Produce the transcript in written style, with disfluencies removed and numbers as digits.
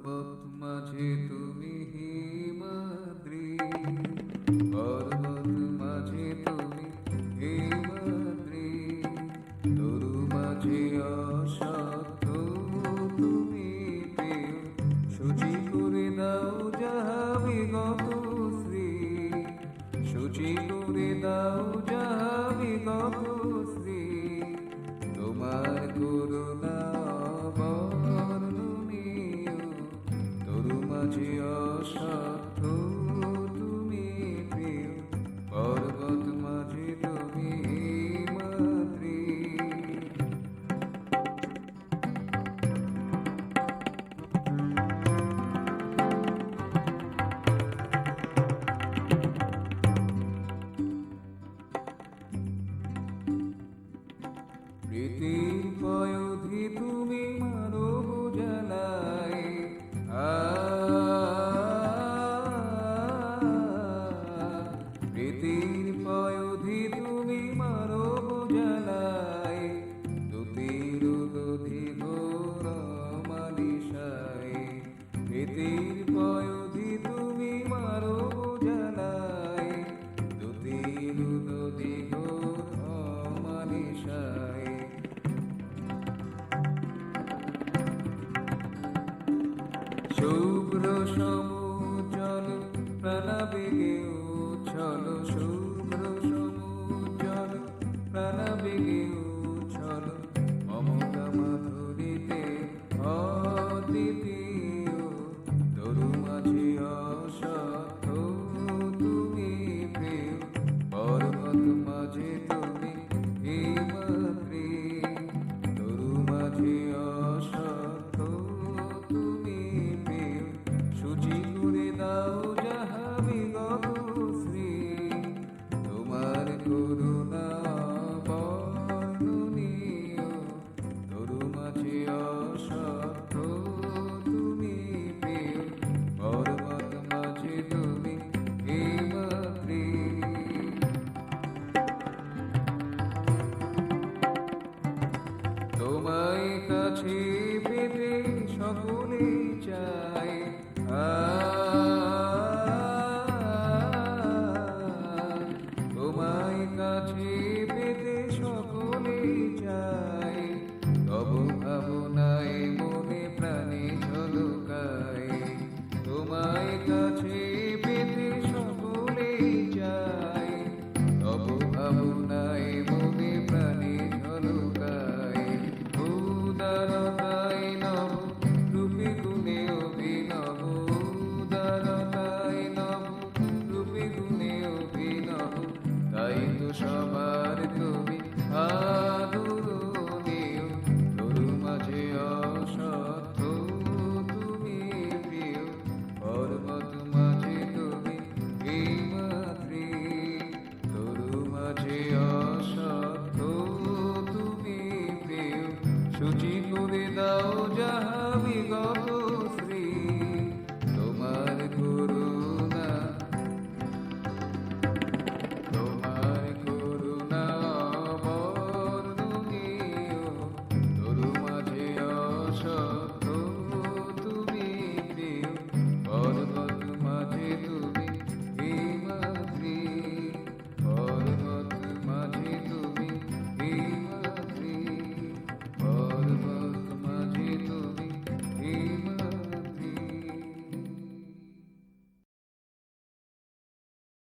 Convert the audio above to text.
পর্বত মাঝে তুমি হিমাদ্রি, পর্বত মাঝে তুমি হিমাদ্রি, তরু মাঝে অসত্য তুমি প্রিয়, সূচি করে দাও যাহা বিগত শ্রী, সূচি করে দাও যাহা বিগত শ্রী, তোমার করুণা বর্ণনীয়, তরু মাঝে অসত্য তুমি প্রিয়, পর্বত মাঝে তুমি হিমাদ্রি। প্রীতির পয়োধি তুমি মানব জ্বালায়, প্রীতির পয়োধি তুমি মানব জ্বালায়, দুতির দধি ঘোর মানিসায়, প্রীতির পয়োধি তুমি মানব জ্বালায়, দুতির দধি ঘোর মানিসায়। শুভ্র সমুজ্জ্বল প্রাণবেগে উচ্ছল, শুভ্র সমুজ্জ্বল প্রাণবেগে উচ্ছল, মমতা মাধুরীতে অদ্বিতীয়, তরু মাঝে অসত্য তুমি প্রিয়, পর্বত মাঝে তুমি হিমাদ্রি, তরু মাঝে অসত্য তুমি প্রিয়, সূচি করে দাও যাহা বিগত শ্রী, তোমার করুণা বর্ণনীয়, তরু মাঝে অসত্য তুমি প্রিয়, পর্বত মাঝে তুমি হিমাদ্রি। তোমায় কাছে পেতে সকলেই চায়, তোমায় কাছে পেতে সকলেই চায়, তব ভাবনায় মনে প্রাণে ঝলকায়, তোমায় কাছে পেতে সকলেই চায়, তব ভাবনায় মনে প্রাণে ঝলকায়, উদারতায় নব রূপে গুণে অভিনব, উদারতায় নব রূপে গুণে অভিনব, তাই তো সবার তুমি আদরণীয়, তরু মাঝে অসত্য তুমি প্রিয়, পর্বত মাঝে তুমি হিমাদ্রি, তরু মাঝে অসত্য তুমি প্রিয়, সূচি করে দাও যাহা বিগত